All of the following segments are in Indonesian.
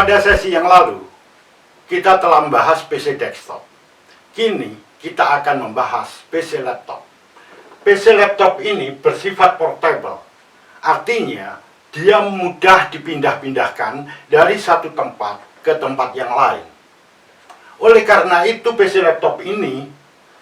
Pada sesi yang lalu, kita telah membahas PC desktop. Kini, kita akan membahas PC laptop. PC laptop ini bersifat portable. Artinya, dia mudah dipindah-pindahkan dari satu tempat ke tempat yang lain. Oleh karena itu, PC laptop ini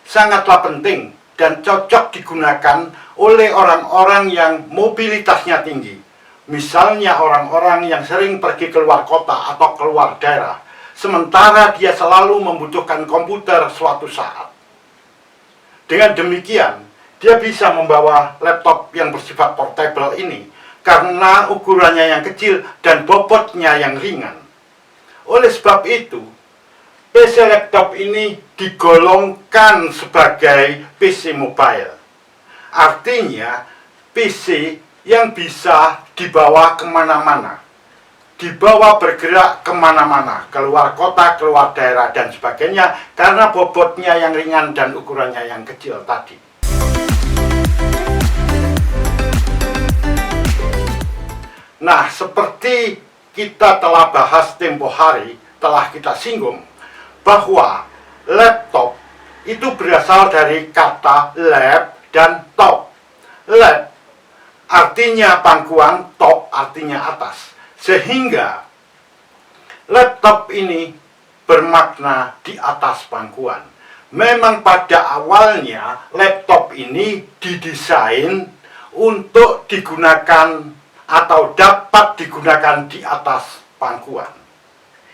sangatlah penting dan cocok digunakan oleh orang-orang yang mobilitasnya tinggi. Misalnya orang-orang yang sering pergi keluar kota atau keluar daerah, sementara dia selalu membutuhkan komputer suatu saat. Dengan demikian, dia bisa membawa laptop yang bersifat portable ini karena ukurannya yang kecil dan bobotnya yang ringan. Oleh sebab itu, PC laptop ini digolongkan sebagai PC mobile. Artinya, PC yang bisa dibawa kemana-mana, dibawa bergerak kemana-mana, keluar kota, keluar daerah, dan sebagainya, karena bobotnya yang ringan dan ukurannya yang kecil tadi. Nah, seperti kita telah bahas tempo hari, telah kita singgung, bahwa laptop itu berasal dari kata lap dan top. Lap artinya pangkuan, top artinya atas. Sehingga laptop ini bermakna di atas pangkuan. Memang pada awalnya laptop ini didesain untuk digunakan atau dapat digunakan di atas pangkuan.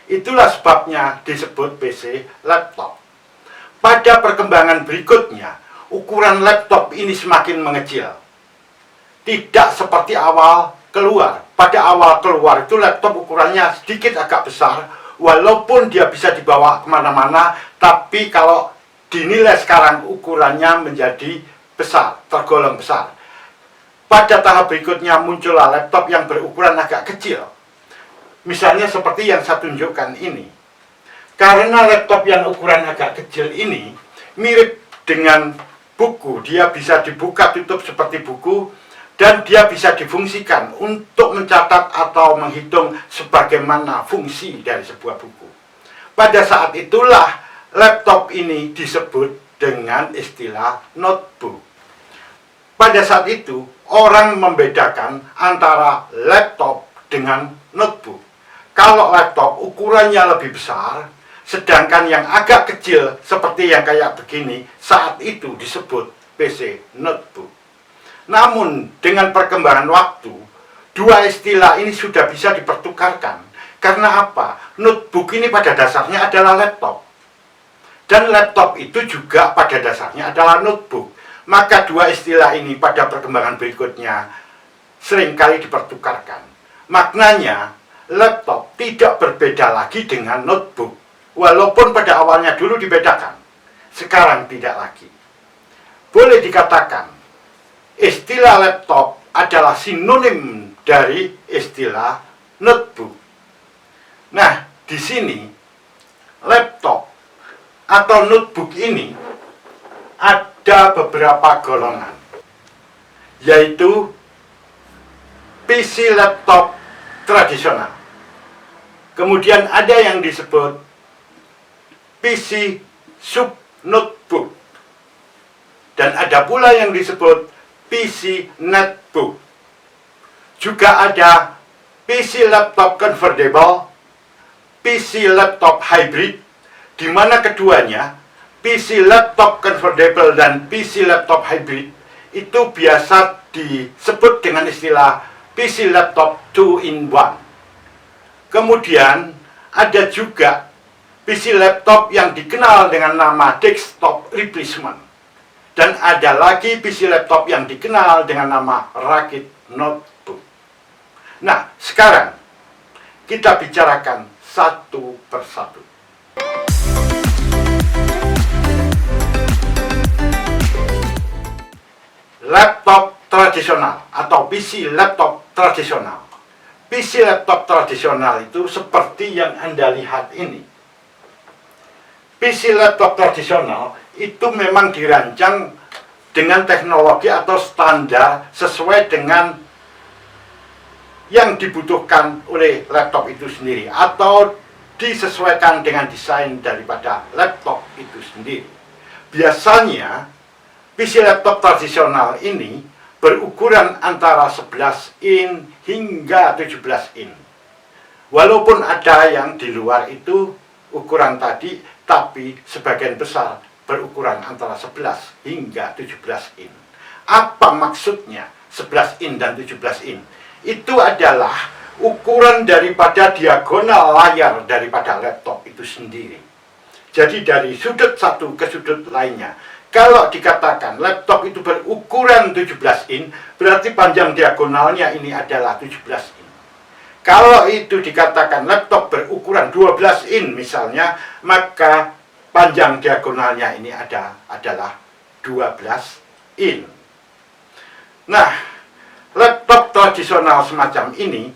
Itulah sebabnya disebut PC laptop. Pada perkembangan berikutnya, ukuran laptop ini semakin mengecil. Tidak seperti awal keluar. Pada awal keluar itu laptop ukurannya sedikit agak besar, walaupun dia bisa dibawa kemana-mana, tapi kalau dinilai sekarang ukurannya menjadi besar, tergolong besar. Pada tahap berikutnya muncullah laptop yang berukuran agak kecil. Misalnya seperti yang saya tunjukkan ini. Karena laptop yang ukuran agak kecil ini mirip dengan buku, dia bisa dibuka tutup seperti buku, dan dia bisa difungsikan untuk mencatat atau menghitung sebagaimana fungsi dari sebuah buku. Pada saat itulah laptop ini disebut dengan istilah notebook. Pada saat itu, orang membedakan antara laptop dengan notebook. Kalau laptop ukurannya lebih besar, sedangkan yang agak kecil seperti yang kayak begini, saat itu disebut PC notebook. Namun, dengan perkembangan waktu, dua istilah ini sudah bisa dipertukarkan. Karena apa? Notebook ini pada dasarnya adalah laptop. Dan laptop itu juga pada dasarnya adalah notebook. Maka dua istilah ini pada perkembangan berikutnya seringkali dipertukarkan. Maknanya, laptop tidak berbeda lagi dengan notebook. Walaupun pada awalnya dulu dibedakan, sekarang tidak lagi. Boleh dikatakan, istilah laptop adalah sinonim dari istilah notebook. Nah, di sini laptop atau notebook ini ada beberapa golongan, yaitu PC laptop tradisional. Kemudian ada yang disebut PC sub notebook. Dan ada pula yang disebut PC netbook. Juga ada PC laptop convertible, PC laptop hybrid, di mana keduanya, PC laptop convertible dan PC laptop hybrid, itu biasa disebut dengan istilah PC laptop 2-in-1. Kemudian ada juga PC laptop yang dikenal dengan nama desktop replacement. Dan ada lagi PC laptop yang dikenal dengan nama rakit notebook. Nah, sekarang kita bicarakan satu persatu. Laptop tradisional atau PC laptop tradisional. PC laptop tradisional itu seperti yang Anda lihat ini. PC laptop tradisional itu memang dirancang dengan teknologi atau standar sesuai dengan yang dibutuhkan oleh laptop itu sendiri atau disesuaikan dengan desain daripada laptop itu sendiri. Biasanya PC laptop tradisional ini berukuran antara 11 in hingga 17 in. Walaupun ada yang di luar itu ukuran tadi, tapi sebagian besar berukuran antara 11 hingga 17 in. Apa maksudnya 11 in dan 17 in? Itu adalah ukuran daripada diagonal layar daripada laptop itu sendiri. Jadi dari sudut satu ke sudut lainnya, kalau dikatakan laptop itu berukuran 17 in, berarti panjang diagonalnya ini adalah 17 in. Kalau itu dikatakan laptop berukuran 12 in misalnya, maka panjang diagonalnya ini adalah 12 in. Nah, laptop tradisional semacam ini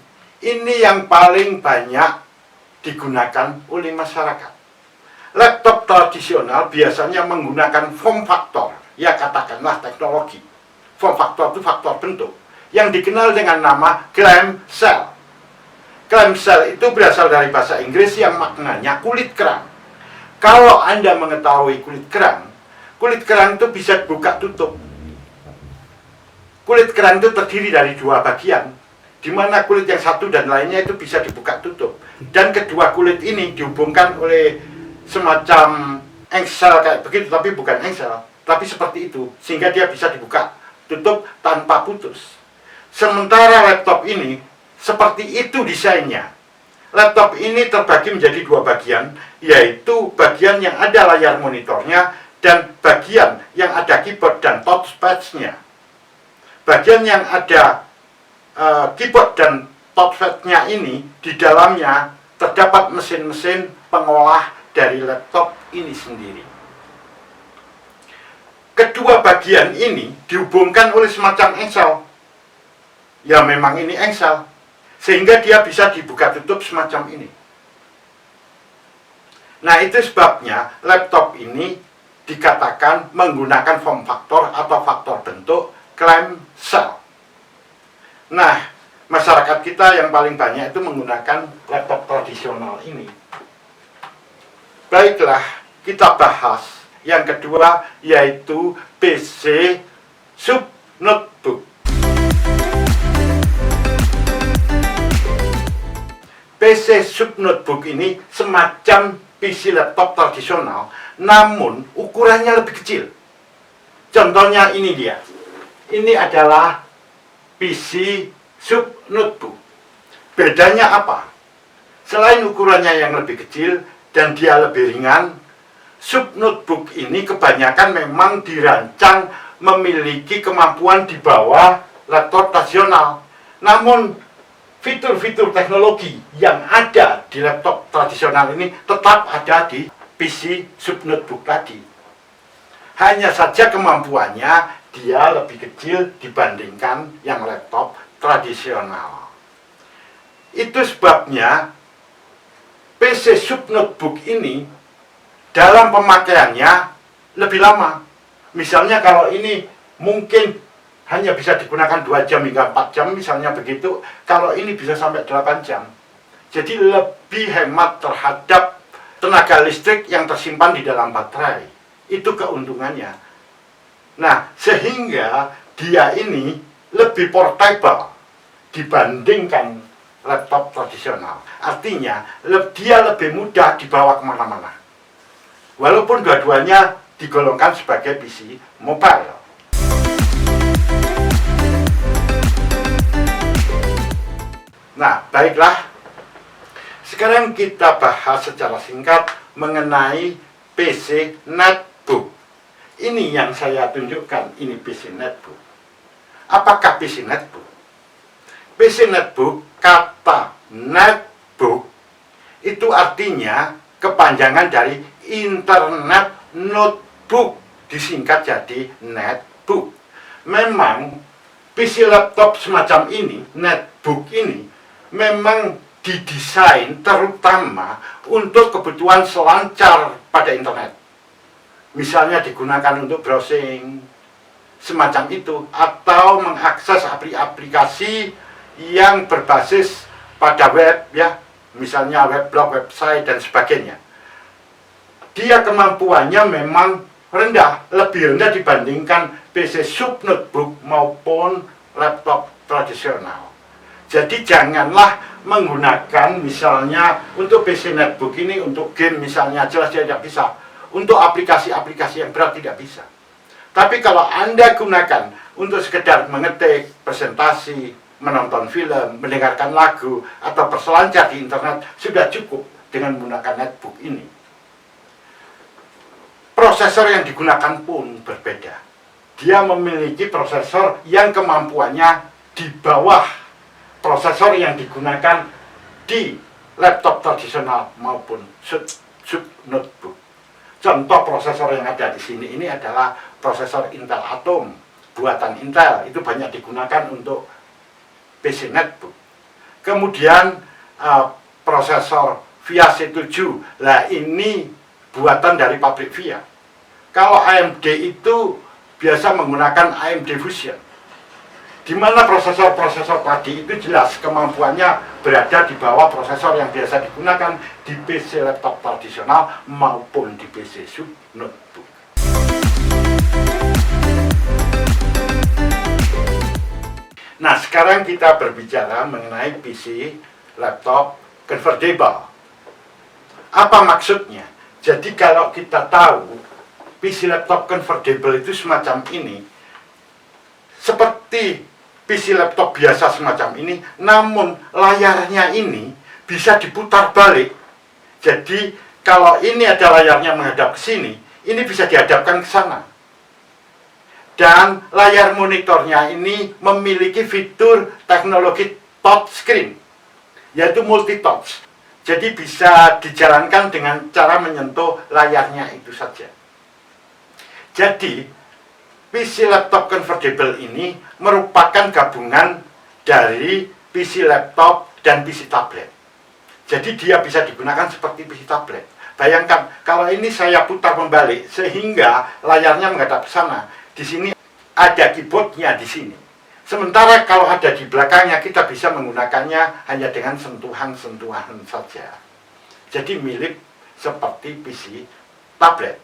yang paling banyak digunakan oleh masyarakat. Laptop tradisional biasanya menggunakan form factor, ya katakanlah teknologi. Form factor itu faktor bentuk, yang dikenal dengan nama clamshell. Clamshell itu berasal dari bahasa Inggris yang maknanya kulit kerang. Kalau Anda mengetahui kulit kerang itu bisa buka tutup. Kulit kerang itu terdiri dari dua bagian, di mana kulit yang satu dan lainnya itu bisa dibuka tutup. Dan kedua kulit ini dihubungkan oleh semacam engsel kayak begitu, tapi bukan engsel, tapi seperti itu, sehingga dia bisa dibuka tutup tanpa putus. Sementara laptop ini seperti itu desainnya. Laptop ini terbagi menjadi dua bagian, yaitu bagian yang ada layar monitornya dan bagian yang ada keyboard dan touchpad-nya. Bagian yang ada keyboard dan touchpad-nya ini, di dalamnya terdapat mesin-mesin pengolah dari laptop ini sendiri. Kedua bagian ini dihubungkan oleh semacam engsel. Ya memang ini engsel, sehingga dia bisa dibuka tutup semacam ini. Nah, itu sebabnya laptop ini dikatakan menggunakan form factor atau faktor bentuk clamshell. Nah, masyarakat kita yang paling banyak itu menggunakan laptop tradisional ini. Baiklah, kita bahas yang kedua, yaitu PC sub notebook. PC sub notebook ini semacam PC laptop tradisional, namun ukurannya lebih kecil. Contohnya ini dia. Ini adalah PC sub notebook. Bedanya apa? Selain ukurannya yang lebih kecil dan dia lebih ringan, sub notebook ini kebanyakan memang dirancang memiliki kemampuan di bawah laptop tradisional. Namun fitur-fitur teknologi yang ada di laptop tradisional ini tetap ada di PC sub notebook tadi. Hanya saja kemampuannya dia lebih kecil dibandingkan yang laptop tradisional. Itu sebabnya PC sub notebook ini dalam pemakaiannya lebih lama. Misalnya kalau ini mungkin hanya bisa digunakan 2 jam hingga 4 jam misalnya begitu, kalau ini bisa sampai 8 jam. Jadi lebih hemat terhadap tenaga listrik yang tersimpan di dalam baterai. Itu keuntungannya. Nah, sehingga dia ini lebih portable dibandingkan laptop tradisional. Artinya, dia lebih mudah dibawa kemana-mana. Walaupun dua-duanya digolongkan sebagai PC mobile. Nah, baiklah. Sekarang kita bahas secara singkat mengenai PC netbook. Ini yang saya tunjukkan, ini PC netbook. Apakah PC netbook? PC netbook, kata netbook, itu artinya kepanjangan dari Internet Notebook, disingkat jadi netbook. Memang PC laptop semacam ini, netbook ini, memang didesain terutama untuk kebutuhan selancar pada internet. Misalnya digunakan untuk browsing semacam itu, atau mengakses aplikasi yang berbasis pada web, ya, misalnya weblog, website dan sebagainya. Dia kemampuannya memang rendah, lebih rendah dibandingkan PC sub notebook maupun laptop tradisional. Jadi janganlah menggunakan misalnya untuk PC netbook ini untuk game misalnya, jelas tidak bisa. Untuk aplikasi-aplikasi yang berat tidak bisa. Tapi kalau Anda gunakan untuk sekedar mengetik, presentasi, menonton film, mendengarkan lagu, atau berselancar di internet, sudah cukup dengan menggunakan netbook ini. Prosesor yang digunakan pun berbeda. Dia memiliki prosesor yang kemampuannya di bawah prosesor yang digunakan di laptop tradisional maupun sub notebook. Contoh prosesor yang ada di sini ini adalah prosesor Intel Atom buatan Intel, itu banyak digunakan untuk PC netbook. Kemudian prosesor VIA C7, lah ini buatan dari pabrik VIA. Kalau AMD itu biasa menggunakan AMD Fusion, di mana prosesor-prosesor tadi itu jelas kemampuannya berada di bawah prosesor yang biasa digunakan di PC laptop tradisional maupun di PC sub notebook. Nah, sekarang kita berbicara mengenai PC laptop convertible. Apa maksudnya? Jadi kalau kita tahu PC laptop convertible itu semacam ini, seperti PC laptop biasa semacam ini, namun layarnya ini bisa diputar balik. Jadi kalau ini ada layarnya menghadap ke sini, ini bisa dihadapkan ke sana. Dan layar monitornya ini memiliki fitur teknologi touch screen, yaitu multi touch. Jadi bisa dijalankan dengan cara menyentuh layarnya itu saja. Jadi PC laptop convertible ini merupakan gabungan dari PC laptop dan PC tablet. Jadi dia bisa digunakan seperti PC tablet. Bayangkan kalau ini saya putar membalik sehingga layarnya menghadap ke sana. Di sini ada keyboardnya di sini. Sementara kalau ada di belakangnya kita bisa menggunakannya hanya dengan sentuhan-sentuhan saja. Jadi mirip seperti PC tablet.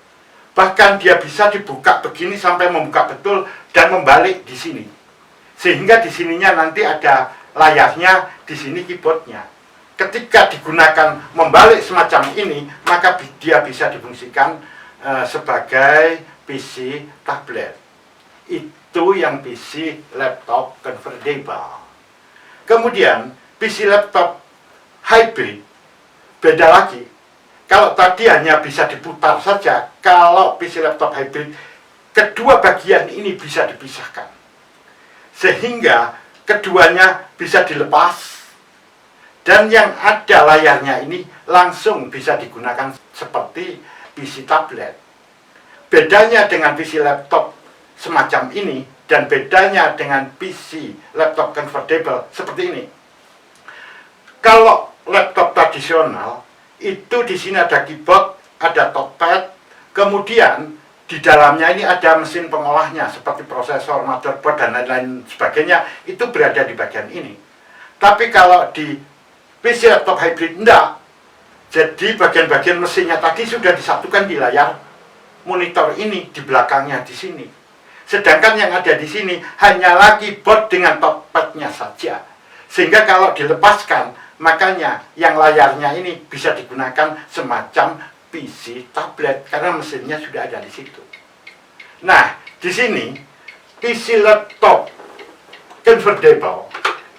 Bahkan dia bisa dibuka begini sampai membuka betul dan membalik di sini. Sehingga di sininya nanti ada layarnya, di sini keyboardnya. Ketika digunakan membalik semacam ini, maka dia bisa difungsikan sebagai PC tablet. Itu yang PC laptop convertible. Kemudian PC laptop hybrid beda lagi. Kalau tadi hanya bisa diputar saja, kalau PC laptop hybrid kedua bagian ini bisa dipisahkan. Sehingga keduanya bisa dilepas dan yang ada layarnya ini langsung bisa digunakan seperti PC tablet. Bedanya dengan PC laptop semacam ini dan bedanya dengan PC laptop convertible seperti ini. Kalau laptop tradisional itu di sini ada keyboard, ada touchpad, kemudian di dalamnya ini ada mesin pengolahnya seperti prosesor, motherboard dan lain-lain sebagainya, itu berada di bagian ini. Tapi kalau di PC laptop hybrid enggak. Jadi bagian-bagian mesinnya tadi sudah disatukan di layar monitor ini, di belakangnya di sini. Sedangkan yang ada di sini hanyalah keyboard dengan touchpadnya saja. Sehingga kalau dilepaskan, makanya yang layarnya ini bisa digunakan semacam PC tablet karena mesinnya sudah ada di situ. Nah, di sini PC laptop convertible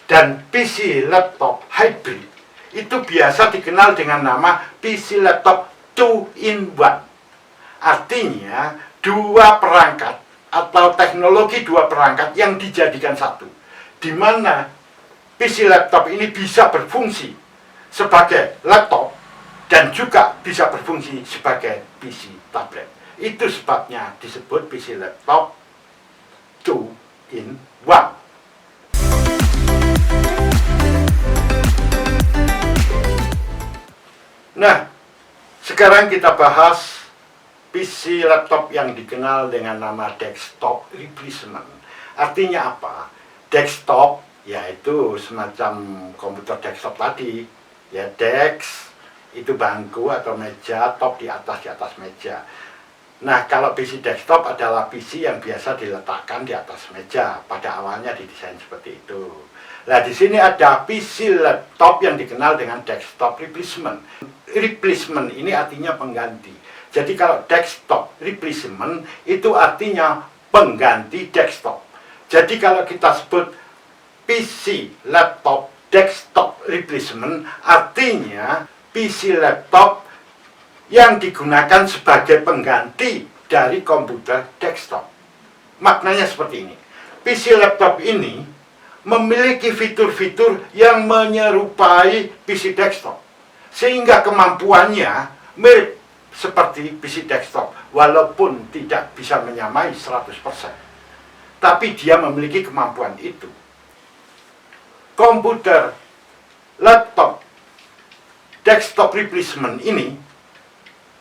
dan PC laptop hybrid itu biasa dikenal dengan nama PC laptop 2-in-1. Artinya dua perangkat atau teknologi dua perangkat yang dijadikan satu, di mana PC laptop ini bisa berfungsi sebagai laptop dan juga bisa berfungsi sebagai PC tablet. Itu sebabnya disebut PC laptop 2-in-1. Nah, sekarang kita bahas PC laptop yang dikenal dengan nama desktop replacement. Artinya apa? Desktop yaitu semacam komputer desktop tadi, ya desk itu bangku atau meja, top di atas meja. Nah, kalau PC desktop adalah PC yang biasa diletakkan di atas meja. Pada awalnya didesain seperti itu. Nah, di sini ada PC laptop yang dikenal dengan desktop replacement. Replacement ini artinya pengganti. Jadi kalau desktop replacement itu artinya pengganti desktop. Jadi kalau kita sebut PC laptop desktop replacement, artinya PC laptop yang digunakan sebagai pengganti dari komputer desktop. Maknanya seperti ini. PC laptop ini memiliki fitur-fitur yang menyerupai PC desktop, sehingga kemampuannya mirip seperti PC desktop, walaupun tidak bisa menyamai 100%. Tapi dia memiliki kemampuan itu. Komputer laptop desktop replacement ini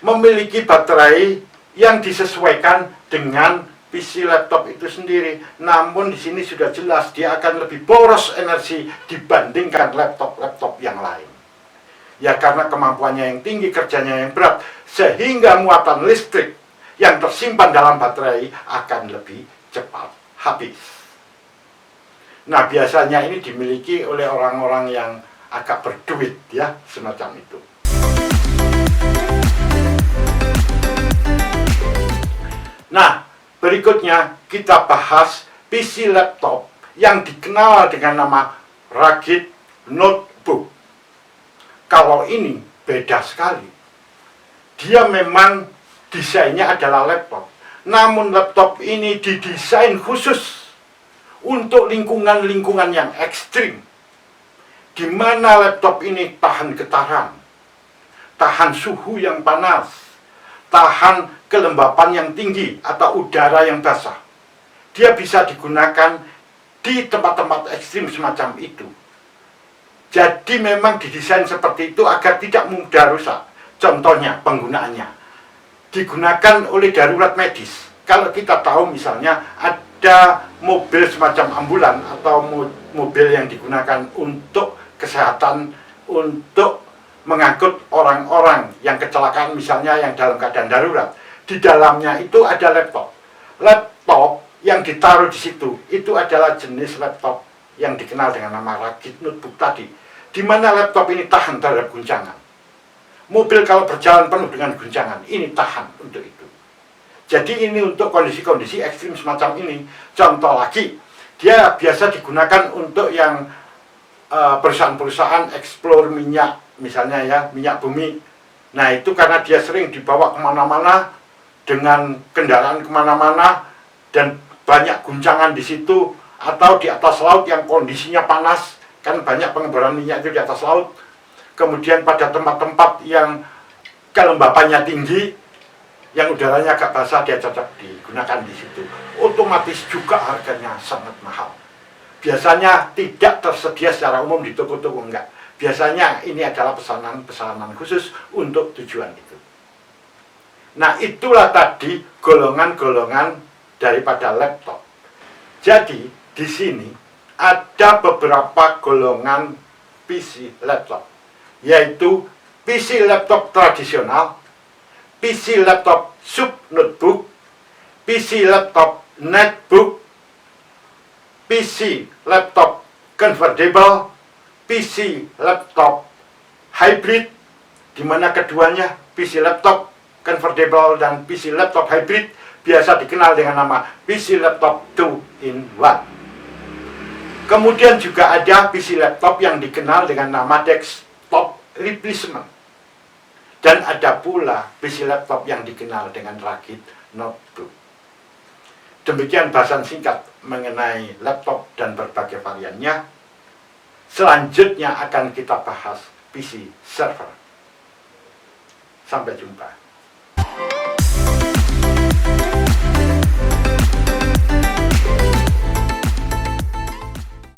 memiliki baterai yang disesuaikan dengan PC laptop itu sendiri. Namun di sini sudah jelas dia akan lebih boros energi dibandingkan laptop-laptop yang lain. Ya karena kemampuannya yang tinggi, kerjanya yang berat, sehingga muatan listrik yang tersimpan dalam baterai akan lebih cepat habis. Nah, biasanya ini dimiliki oleh orang-orang yang agak berduit, ya, semacam itu. Nah, berikutnya kita bahas PC laptop yang dikenal dengan nama Rugged Notebook. Kalau ini beda sekali. Dia memang desainnya adalah laptop. Namun laptop ini didesain khusus untuk lingkungan-lingkungan yang ekstrim, di mana laptop ini tahan getaran, tahan suhu yang panas, tahan kelembapan yang tinggi atau udara yang basah. Dia bisa digunakan di tempat-tempat ekstrim semacam itu. Jadi memang didesain seperti itu agar tidak mudah rusak. Contohnya penggunaannya digunakan oleh darurat medis. Kalau kita tahu misalnya ada mobil semacam ambulan atau mobil yang digunakan untuk kesehatan, untuk mengangkut orang-orang yang kecelakaan misalnya yang dalam keadaan darurat. Di dalamnya itu ada laptop. Laptop yang ditaruh di situ itu adalah jenis laptop yang dikenal dengan nama Rugged Notebook tadi, di mana laptop ini tahan terhadap guncangan. Mobil kalau berjalan penuh dengan guncangan, ini tahan untuk itu. Jadi ini untuk kondisi-kondisi ekstrim semacam ini. Contoh lagi, dia biasa digunakan untuk yang perusahaan-perusahaan eksplor minyak, misalnya ya, minyak bumi. Nah itu karena dia sering dibawa kemana-mana dengan kendaraan kemana-mana dan banyak guncangan di situ, atau di atas laut yang kondisinya panas, kan banyak pengeboran minyak itu di atas laut. Kemudian pada tempat-tempat yang kelembapannya tinggi, yang udaranya agak basah, dia cocok digunakan di situ. Otomatis juga harganya sangat mahal. Biasanya tidak tersedia secara umum di toko-toko, enggak. Biasanya ini adalah pesanan-pesanan khusus untuk tujuan itu. Nah, itulah tadi golongan-golongan daripada laptop. Jadi, di sini ada beberapa golongan PC laptop, yaitu PC laptop tradisional, PC laptop sub notebook, PC laptop netbook, PC laptop convertible, PC laptop hybrid, di mana keduanya PC laptop convertible dan PC laptop hybrid biasa dikenal dengan nama PC laptop 2-in-1. Kemudian juga ada PC laptop yang dikenal dengan nama desktop replacement. Dan ada pula PC laptop yang dikenal dengan Rugged Notebook. Demikian bahasan singkat mengenai laptop dan berbagai variannya. Selanjutnya akan kita bahas PC server. Sampai jumpa.